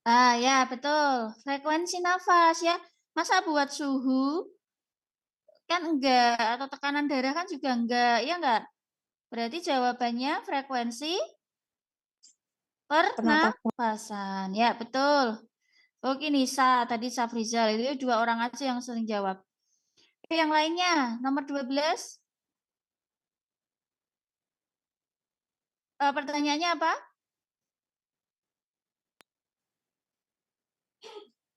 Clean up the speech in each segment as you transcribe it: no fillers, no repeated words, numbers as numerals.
Ya betul. Frekuensi nafas ya. Masa buat suhu kan enggak, atau tekanan darah kan juga enggak, ya enggak? Berarti jawabannya frekuensi Pernapasan. pernapasan. Ya, betul. Oke, Nisa, tadi Safrizal, itu dua orang aja yang sering jawab. Oke, yang lainnya, nomor 12. Pertanyaannya apa?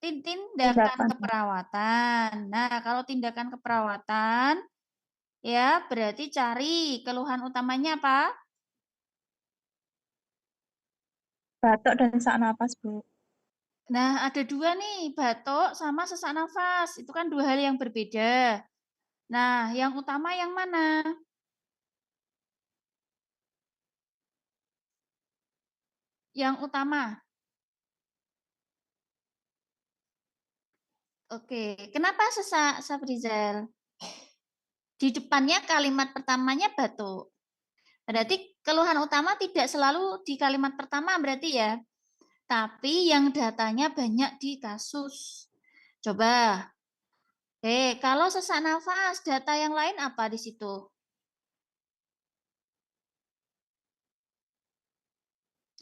Tindakan Tindakan. keperawatan. Nah, kalau tindakan keperawatan, ya berarti cari keluhan utamanya apa? Batuk dan sesak napas, Bu. Nah, ada dua nih, batuk sama sesak nafas. Itu kan dua hal yang berbeda. Nah, yang utama yang mana? Yang utama. Oke, kenapa sesak, Safrizal? Di depannya kalimat pertamanya batuk. Berarti keluhan utama tidak selalu di kalimat pertama berarti ya. Tapi yang datanya banyak di kasus. Coba. Kalau sesak nafas, data yang lain apa di situ?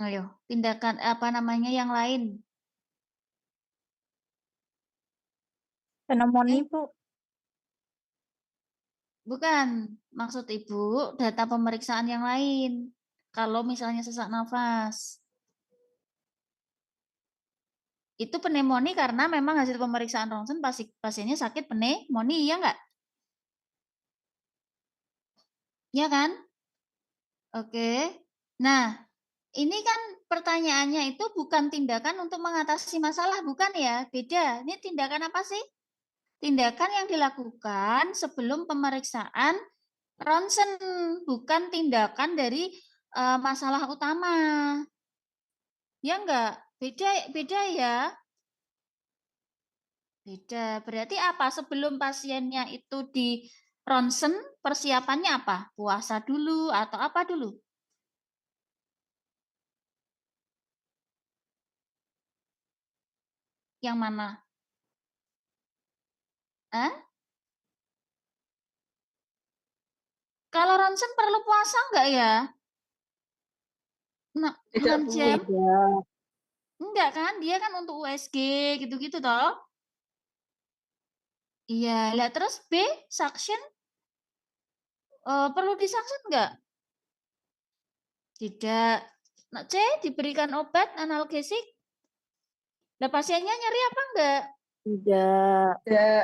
Ayo, tindakan apa namanya yang lain? Pneumonia, Eh, Bu. bukan. Maksud Ibu data pemeriksaan yang lain. Kalau misalnya sesak nafas. Itu pneumonia karena memang hasil pemeriksaan ronsen pasiennya sakit pneumonia, ya enggak? Ya kan? Oke. Nah, ini kan pertanyaannya itu bukan tindakan untuk mengatasi masalah, bukan ya? Beda. Ini tindakan apa sih? Tindakan yang dilakukan sebelum pemeriksaan ronsen, bukan tindakan dari masalah utama. Ya enggak? Beda, beda ya. Beda. Berarti apa? Sebelum pasiennya itu di ronsen, persiapannya apa? Puasa dulu atau apa dulu? Yang mana? Eh? Kalau ronsen perlu puasa enggak ya? Nah, Tidak, 6 Bu. jam? Tidak. Enggak kan? Dia kan untuk USG gitu-gitu toh. Iya, lah terus B, suction, perlu disuction enggak? Tidak. Nah, C, diberikan obat analgesik. Nah, pasiennya nyeri apa enggak? Tidak. Tidak.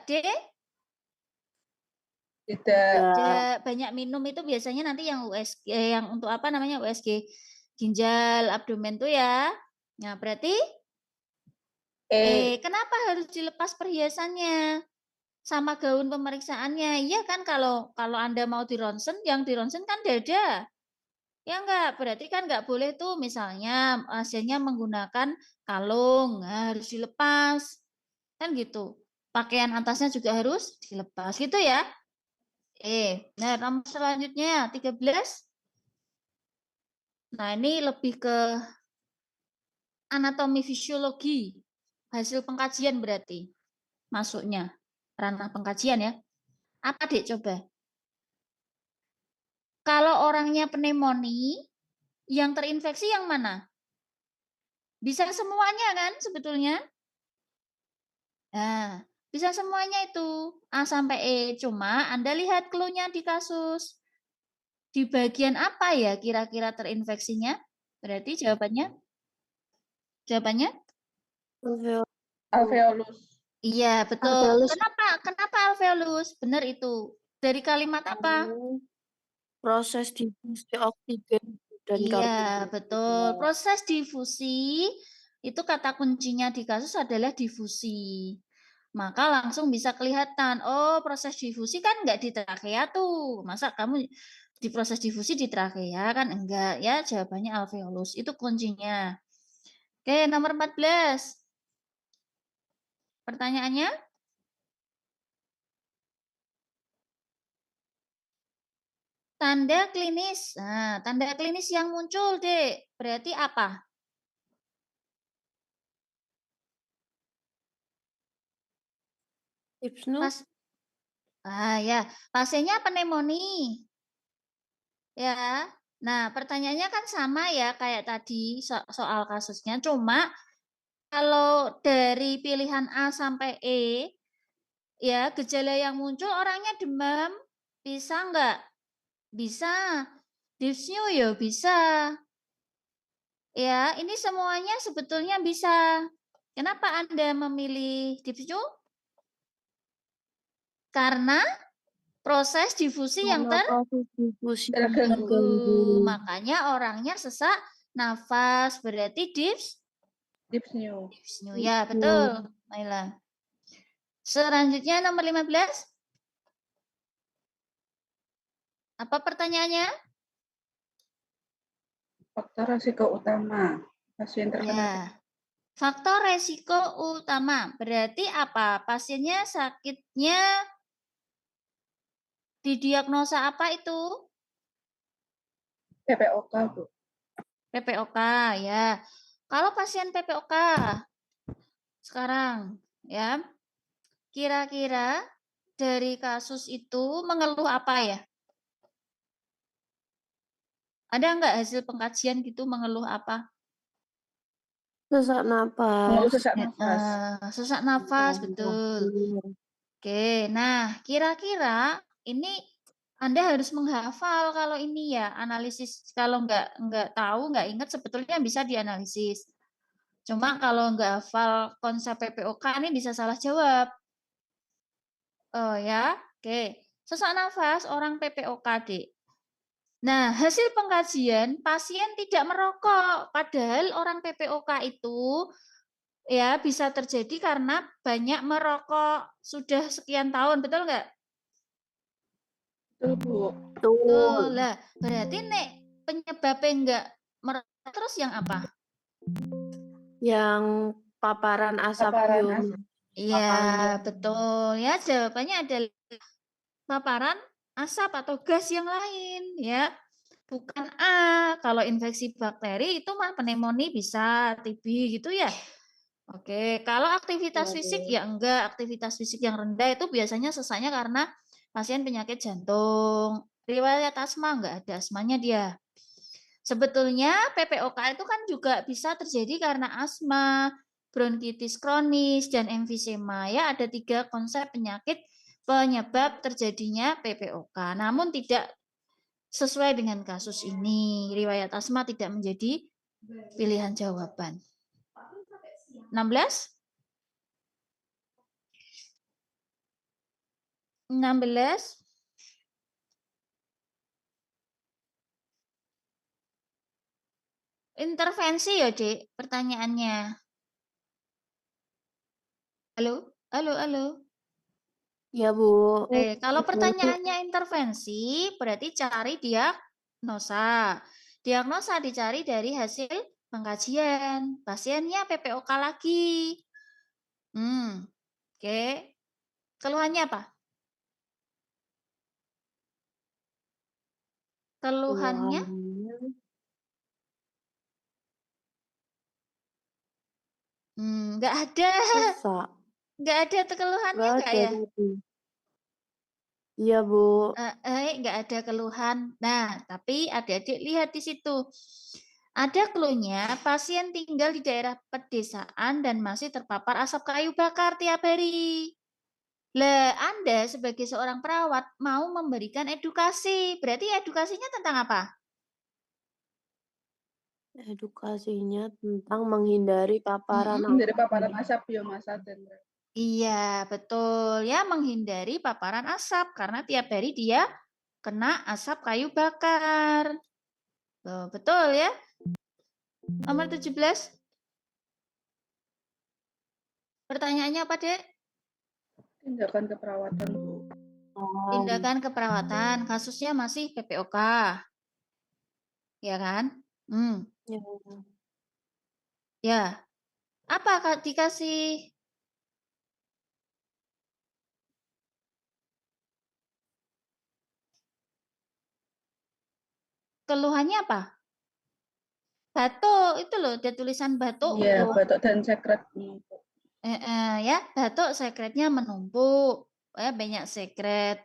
D, Tidak. tidak. Banyak minum itu biasanya nanti yang USG, yang untuk apa namanya USG ginjal, abdomen tuh ya. Nah, berarti kenapa harus dilepas perhiasannya? Sama gaun pemeriksaannya. Iya kan kalau kalau Anda mau di ronsen, yang di ronsen kan dada. Ya enggak, berarti kan enggak boleh tuh misalnya pasiennya menggunakan kalung, nah, harus dilepas. Kan gitu. Pakaian atasnya juga harus dilepas gitu ya. Nah nomor selanjutnya 13. Nah, ini lebih ke anatomi fisiologi. Hasil pengkajian berarti masuknya. Ranah pengkajian ya. Apa Dek coba? Kalau orangnya pneumonia, yang terinfeksi yang mana? Bisa semuanya kan sebetulnya? Nah, bisa semuanya itu. A sampai E. Cuma Anda lihat clue-nya di kasus. Di bagian apa ya kira-kira terinfeksinya? Berarti jawabannya? Jawabannya? Alveolus. Iya, betul. Alveolus. Kenapa alveolus? Benar itu. Dari kalimat apa? Proses difusi oksigen dan Iya, karbon betul. dioksida. Proses difusi itu kata kuncinya di kasus adalah difusi. Maka langsung bisa kelihatan, oh proses difusi kan enggak di trakea tuh. Masa kamu di proses difusi di trakea kan enggak ya? Jawabannya alveolus. Itu kuncinya. Oke, nomor 14. Pertanyaannya, tanda klinis. Nah, tanda klinis yang muncul, Dek. Berarti apa? Ibnu? Pas ya, pasiennya pneumonia. Ya. Nah, pertanyaannya kan sama ya kayak tadi soal kasusnya, cuma kalau dari pilihan A sampai E, ya gejala yang muncul orangnya demam, bisa nggak? Bisa. Dyspnea ya bisa. Ya, ini semuanya sebetulnya bisa. Kenapa Anda memilih dyspnea? Karena proses difusi yang Karena proses difusi yang terganggu. terganggu. makanya orangnya sesak nafas, berarti Dyspnea. dyspnea. Ya, betul, Naila. Selanjutnya nomor 15. Apa pertanyaannya? Faktor risiko utama pasien terkena Ya. Faktor resiko utama berarti apa? Pasiennya sakitnya didiagnosa apa itu? PPOK, Bu. PPOK ya. Kalau pasien PPOK sekarang ya, kira-kira dari kasus itu mengeluh apa ya? Ada nggak hasil pengkajian gitu mengeluh apa? Sesak Mengeluh napas. sesak nafas. Sesak nafas, betul. Oke, nah kira-kira ini Anda harus menghafal kalau ini ya analisis. Kalau nggak tahu, nggak ingat sebetulnya bisa dianalisis. Cuma kalau nggak hafal konsep PPOK ini bisa salah jawab. Oh ya, oke. Sesak nafas orang PPOK, Dek. Nah, hasil pengkajian pasien tidak merokok, padahal orang PPOK itu ya bisa terjadi karena banyak merokok sudah sekian tahun, betul nggak? Betul, Bu. Betul. Lah, berarti nek penyebabnya nggak merokok terus yang apa? Yang paparan asap Paparan biom. asap. Iya, betul. Ya, jawabannya adalah paparan asap atau gas yang lain, ya. Bukan A. Kalau infeksi bakteri itu mah pneumonia bisa, TB gitu ya. Oke, kalau aktivitas fisik ya enggak, aktivitas fisik yang rendah itu biasanya sesaknya karena pasien penyakit jantung. Riwayat asma enggak ada asmanya dia. Sebetulnya PPOK itu kan juga bisa terjadi karena asma, bronkitis kronis, dan emfisema. Ya, ada 3 konsep penyakit penyebab terjadinya PPOK. Namun tidak sesuai dengan kasus ini. Riwayat asma tidak menjadi pilihan jawaban. 16? 16? Intervensi ya, Dek, pertanyaannya. Halo? Halo, halo? Ya, Bu. Kalau pertanyaannya intervensi, berarti cari diagnosa. Diagnosa dicari dari hasil pengkajian. Pasiennya PPOK lagi. Oke. Keluhannya apa? Keluhannya? Nggak ada. Sesak. Nggak ada keluhannya Nggak nggak ada ya? tadi. Iya, Bu. Nggak ada keluhan. Nah, tapi adik-adik lihat di situ. Ada clue-nya, pasien tinggal di daerah pedesaan dan masih terpapar asap kayu bakar tiap hari. Lah, Anda sebagai seorang perawat mau memberikan edukasi. Berarti edukasinya tentang apa? Edukasinya tentang menghindari paparan Dari asap paparan biom. asap biomasa dan Iya, betul. Ya, menghindari paparan asap karena tiap hari dia kena asap kayu bakar. Tuh, betul ya? Nomor 17. Pertanyaannya apa, Dek? tindakan keperawatan, Bu. Tindakan keperawatan, kasusnya masih PPOK. Ya kan? Ya. Ya. Apa Kak dikasih keluhannya apa? Batuk, itu loh, ada tulisan batuk Iya, tuh. batuk dan sekret. Ya, batuk sekretnya menumpuk, ya banyak sekret.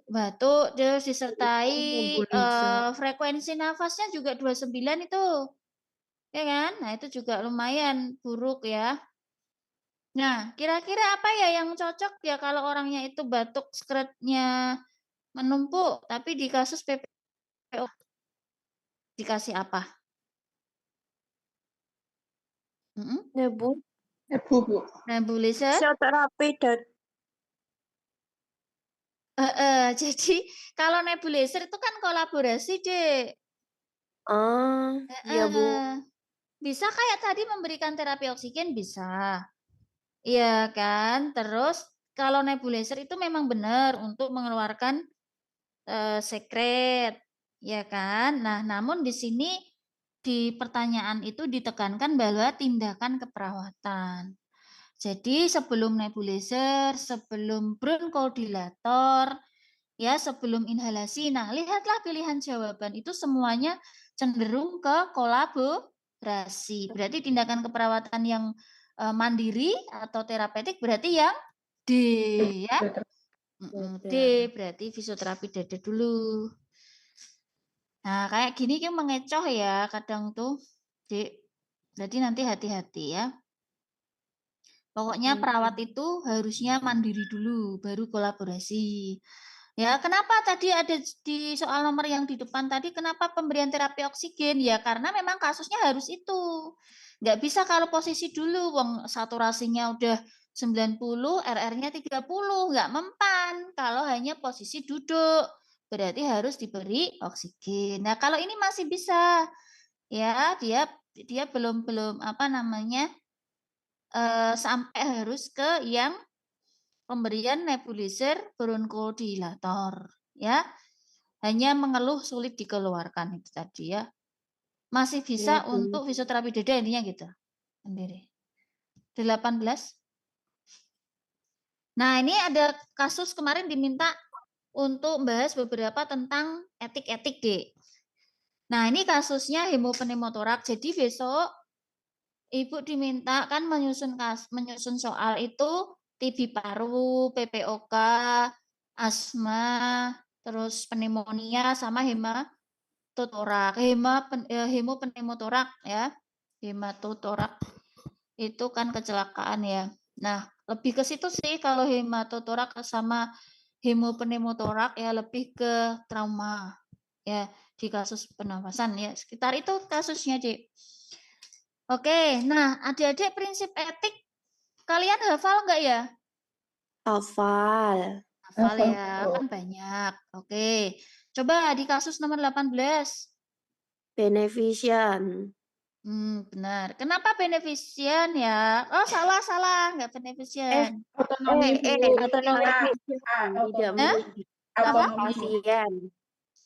Batuk terus disertai, Nebulizer. frekuensi nafasnya juga 29 itu, ya kan? Nah, itu juga lumayan buruk ya. Nah, kira-kira apa ya yang cocok ya kalau orangnya itu batuk sekretnya menumpuk, tapi di kasus PPO dikasih apa? Mhm, Nebu Nebu, Bu. nebulizer? fisioterapi dan Heeh, jadi kalau nebulizer itu kan kolaborasi, Dek. iya, Bu. Heeh. Bisa kayak tadi memberikan terapi oksigen bisa, iya kan. Terus kalau nebulizer itu memang benar untuk mengeluarkan, sekret, ya kan. Nah, namun di sini di pertanyaan itu ditekankan bahwa tindakan keperawatan. Jadi sebelum nebulizer, sebelum bronchodilator, ya sebelum inhalasi. Nah, lihatlah pilihan jawaban itu semuanya cenderung ke kolaborasi. Berarti tindakan keperawatan yang mandiri atau terapeutik berarti yang D ya. D Dada. berarti fisioterapi dada dulu. Nah, kayak gini kan mengecoh ya kadang tuh, Dik. Jadi nanti hati-hati ya. Pokoknya perawat itu harusnya mandiri dulu, baru kolaborasi. Ya, kenapa tadi ada di soal nomor yang di depan tadi, kenapa pemberian terapi oksigen? Ya, karena memang kasusnya harus itu. Nggak bisa kalau posisi dulu, wong saturasinya udah 90, RR-nya 30, nggak mempan kalau hanya posisi duduk. Berarti harus diberi oksigen. Nah, kalau ini masih bisa, ya, dia dia belum belum apa namanya, sampai harus ke yang pemberian nebulizer bronchodilator, ya. Hanya mengeluh sulit dikeluarkan itu tadi ya. Masih Iya, bisa Bu. untuk fisioterapi dada intinya gitu, sendiri. 18. Nah, ini ada kasus kemarin diminta untuk bahas beberapa tentang etik-etik, Dek. Nah, ini kasusnya hemopneumotoraks. Jadi besok Ibu diminta kan menyusun soal itu TB paru, PPOK, asma, terus pneumonia sama hemopneumotorak ya. Hematotorak itu kan kecelakaan ya. Nah, lebih ke situ sih kalau hematotorak sama hemopneumotorak ya lebih ke trauma ya di kasus pernafasan ya. Sekitar itu kasusnya, Dik. Oke, nah adik-adik prinsip etik kalian hafal nggak ya? Hafal. Hafal Hafal, ya, Bu. kan banyak. Oke, coba di kasus nomor 18. Benefician. Benar. Kenapa beneficient ya? Oh, salah, nggak Eh, beneficient. Otonomi, Bu. autonomi A, A, pasien tidak Eh, otonomi. apa? merugikan Autonomi. pasien.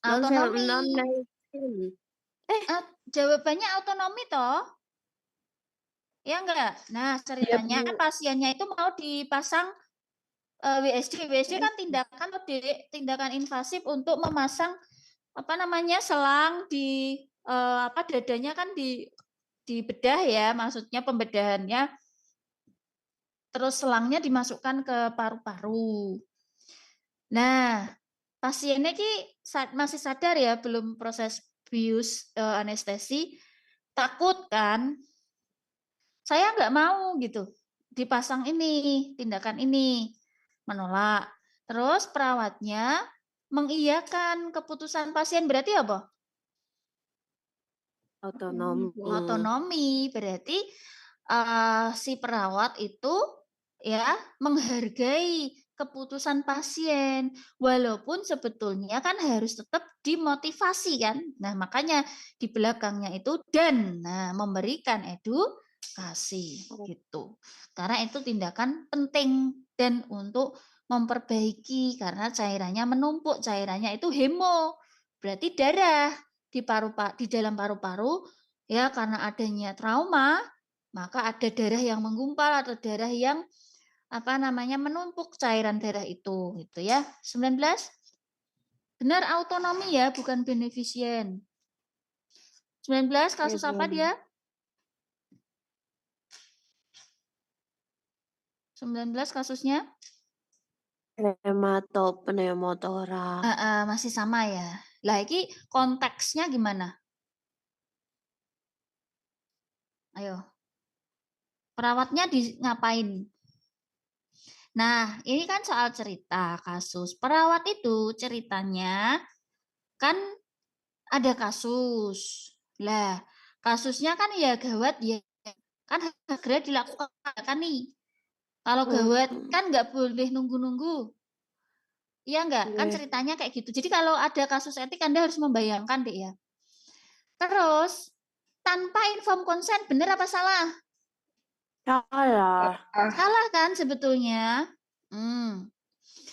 Autonomi. Non-medicine. Jawabannya autonomi toh? Ya enggak? Nah, Iya, ceritanya Bu. pasiennya itu mau dipasang WSD. WSD kan tindakan tindakan invasif untuk memasang apa namanya selang di apa dadanya kan di bedah ya, maksudnya pembedahannya. Terus selangnya dimasukkan ke paru-paru. Nah, pasiennya ki masih sadar ya, belum proses bius anestesi, takut kan. Saya nggak mau gitu dipasang ini, tindakan ini, menolak. Terus perawatnya mengiyakan keputusan pasien berarti apa? Autonomi. Otonomi, berarti, si perawat itu ya menghargai keputusan pasien, walaupun sebetulnya kan harus tetap dimotivasi kan. Nah, makanya di belakangnya itu dan, nah memberikan edukasi gitu. Karena itu tindakan penting dan untuk memperbaiki karena cairannya menumpuk, cairannya itu hemo, berarti darah di dalam paru-paru ya karena adanya trauma, maka ada darah yang menggumpal atau darah yang apa namanya menumpuk cairan darah itu gitu ya. 19. Benar autonomi ya, bukan beneficient. 19 Ya, kasus apa Bu. dia? 19 kasusnya? Hematopneumotoraks. Masih sama ya. Lah iki konteksnya gimana? Ayo. Perawatnya ngapain? Nah, ini kan soal cerita kasus. Perawat itu ceritanya kan ada kasus. Lah, kasusnya kan ya gawat ya. Kan segera dilakukan kan nih. Kalau gawat kan nggak boleh nunggu-nunggu. Iya enggak? Kan ceritanya kayak gitu. Jadi kalau ada kasus etik Anda harus membayangkan deh ya. Terus, tanpa inform consent, benar apa salah? Salah. Salah kan sebetulnya?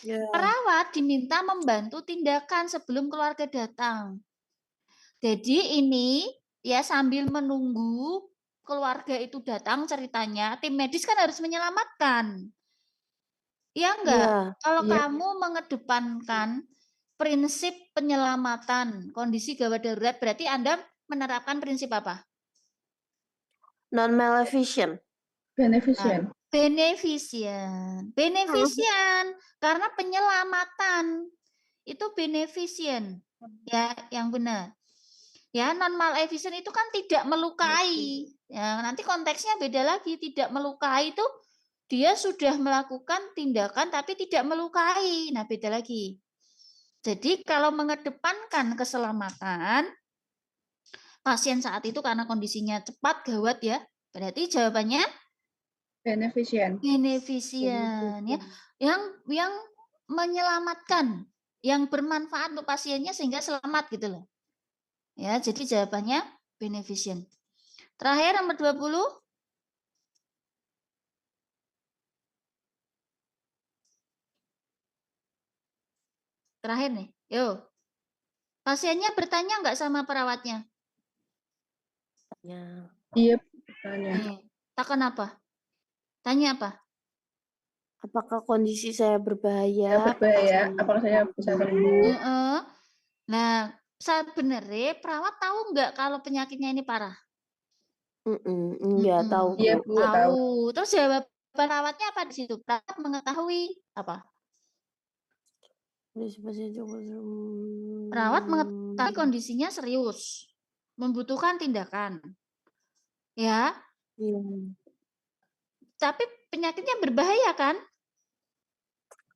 Perawat diminta membantu tindakan sebelum keluarga datang. Jadi ini ya sambil menunggu keluarga itu datang ceritanya, tim medis kan harus menyelamatkan. Iya enggak? Kalau kamu mengedepankan prinsip penyelamatan kondisi gawat darurat, berarti Anda menerapkan prinsip apa? Non-maleficent. Beneficent. Beneficent. Karena penyelamatan itu beneficent. Ya, yang benar. Ya, non maleficent itu kan tidak melukai. Ya, nanti konteksnya beda lagi. Tidak melukai itu dia sudah melakukan tindakan tapi tidak melukai. Nah, beda lagi. Jadi kalau mengedepankan keselamatan pasien saat itu karena kondisinya cepat gawat ya, berarti jawabannya Beneficent. beneficent ya. Yang menyelamatkan, yang bermanfaat untuk pasiennya sehingga selamat gitu loh. Ya, jadi jawabannya beneficent. Terakhir nomor 20. Terakhir nih. Yo. Pasiennya bertanya nggak sama perawatnya? Iya, tanya. Takkan apa? Tanya apa? Apakah kondisi saya berbahaya? Berbahaya, apakah saya bisa sembuh? Nah, sebenarnya perawat tahu nggak kalau penyakitnya ini parah? Enggak tahu. Iya, Bu, tahu. Terus jawab perawatnya apa di situ? Perawat mengetahui apa? Perawat mengetahui kondisinya serius, membutuhkan tindakan. Ya. Tapi penyakitnya berbahaya kan?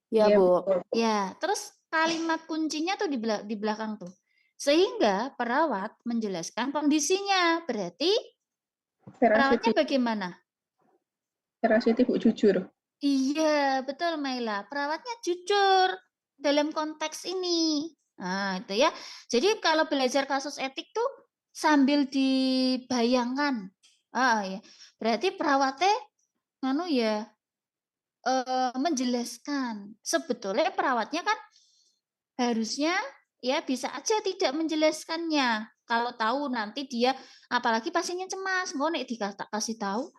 Ya, Bu. Ya, terus kalimat kuncinya tuh di belakang tuh. Sehingga perawat menjelaskan kondisinya. Berarti perawatnya bagaimana? Veracity, Bu, jujur. Iya, betul Maila. Perawatnya jujur dalam konteks ini. Nah, itu ya. Jadi kalau belajar kasus etik tuh sambil dibayangkan. Ya. Berarti perawatnya ya menjelaskan. Sebetulnya perawatnya kan harusnya ya bisa aja tidak menjelaskannya. Kalau tahu nanti dia apalagi pasiennya cemas, mau nek dikasih tahu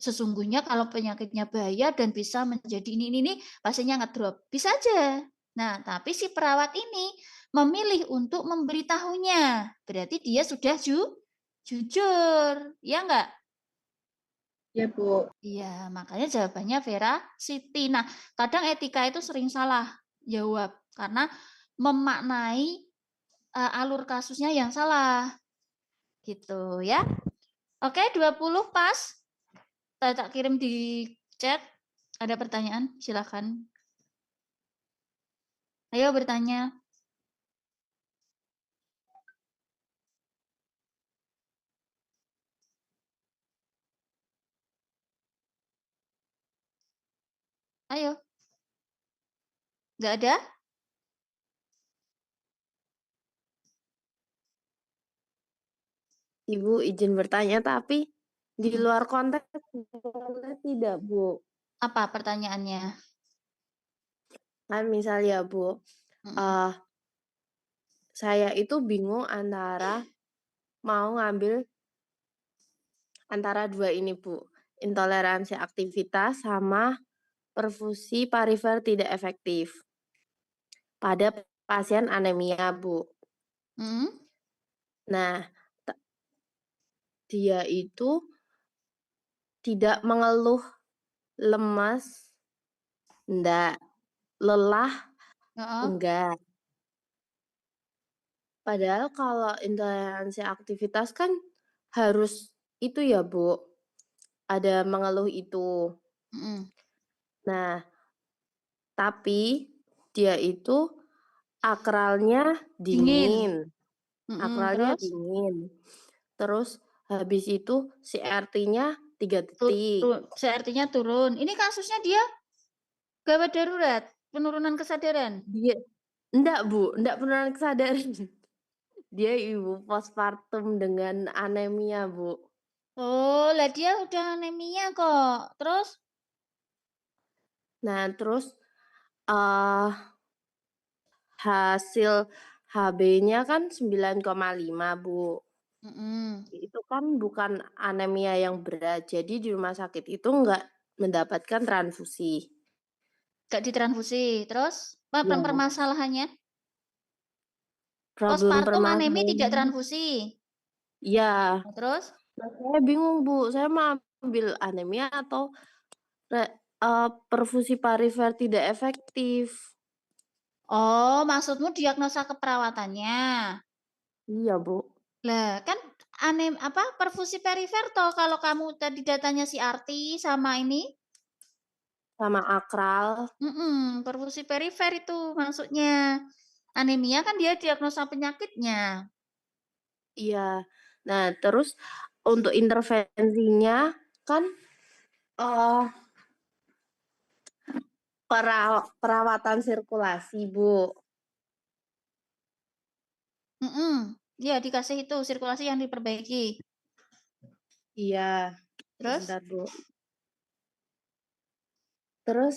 sesungguhnya kalau penyakitnya bahaya dan bisa menjadi ini pasiennya ngedrop. Bisa aja. Nah, tapi si perawat ini memilih untuk memberitahunya. Berarti dia sudah jujur. Ya enggak? Ya, Bu. Iya, makanya jawabannya Vera Siti. Nah, kadang etika itu sering salah jawab karena memaknai alur kasusnya yang salah. Gitu ya. Oke, 20 pas. Tak kirim di chat. Ada pertanyaan? Silakan. Ayo bertanya. Ayo. Nggak ada? Ibu izin bertanya, tapi di luar konteks boleh tidak, Bu? Apa pertanyaannya? Kan misalnya, Bu, saya itu bingung antara mau ngambil antara dua ini, Bu. Intoleransi aktivitas sama perfusi perifer tidak efektif pada pasien anemia, Bu. Nah, dia itu tidak mengeluh lemas, enggak, lelah, Heeh. enggak. Padahal kalau intoleransi aktivitas kan harus itu ya, Bu, ada mengeluh itu. Mhm. Nah, tapi dia itu akralnya Dingin. dingin, Terus? Terus habis itu CRT-nya 3 detik. Artinya turun. Ini kasusnya dia gawat darurat, penurunan kesadaran? Dia enggak, Bu, enggak penurunan kesadaran. Dia ibu postpartum dengan anemia, Bu. Oh, lah dia udah anemia kok. Terus? Nah, terus, eee, hasil HB-nya kan 9,5, Bu. Mhm. Itu kan bukan anemia yang berat, jadi di rumah sakit itu nggak mendapatkan transfusi. Nggak ditransfusi. Terus? Iya. Permasalahannya? Problem Postpartum anemi tidak permasalahannya transfusi. iya. Nah, terus? Nah, saya bingung, Bu, saya mau ambil anemia atau perfusi perifer tidak efektif. Oh, maksudmu diagnosa keperawatannya. Iya, Bu. Lah, kan perfusi perifer toh kalau kamu tadi datanya CRT sama ini? Sama akral. Perfusi perifer itu maksudnya. Anemia kan dia diagnosa penyakitnya. Iya. Nah, terus untuk intervensinya kan, eee, perawatan sirkulasi, Bu. Iya dikasih itu sirkulasi yang diperbaiki. Iya. Terus? Sebentar, Bu. Terus,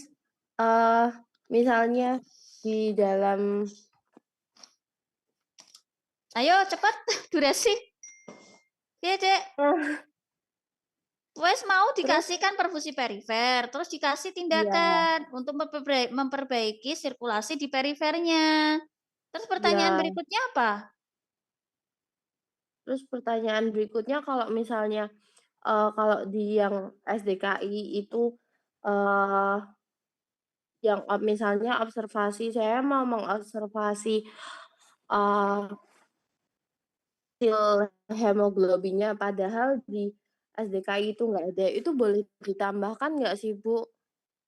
eee, misalnya di dalam Ayo cepet durasi. Iya, Dek. Wes mau terus dikasihkan perfusi perifer, terus dikasih iya tindakan untuk memperbaiki sirkulasi di perifernya. Terus pertanyaan iya. berikutnya apa? Terus pertanyaan berikutnya kalau misalnya, kalau di yang SDKI itu, eee, yang misalnya observasi, saya mau mengobservasi, eee, hasil hemoglobinnya, padahal di SDKI itu nggak ada, itu boleh ditambahkan nggak sih, Bu?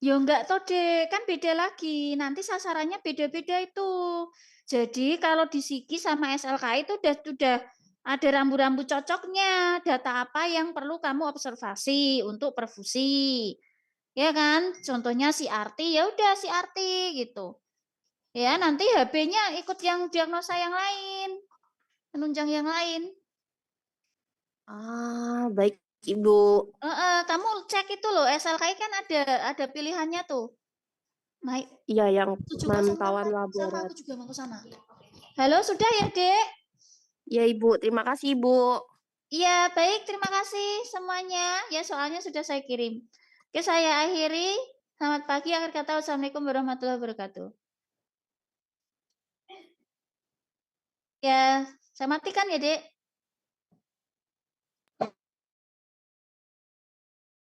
Ya enggak toh, Dek, kan beda lagi. Nanti sasarannya beda-beda itu. Jadi kalau di Psiki sama SLK itu udah ada rambu-rambu cocoknya, data apa yang perlu kamu observasi untuk perfusi. Ya kan? Contohnya CRT, ya udah CRT gitu. Ya, nanti HB-nya ikut yang diagnosa yang lain, penunjang yang lain. Ah, baik, Ibu. Kamu cek itu loh, SLKI kan ada pilihannya tuh. Nah, Iya, yang 704 pemantauan sama laborat. aku juga mau ke sana. Halo, sudah ya, Dek? Iya, Ibu, terima kasih, Ibu. Iya, baik, terima kasih semuanya. Ya, soalnya sudah saya kirim. Oke, saya akhiri. Selamat pagi, akhir kata. Wassalamualaikum warahmatullahi wabarakatuh. Ya, saya matikan ya, Dek.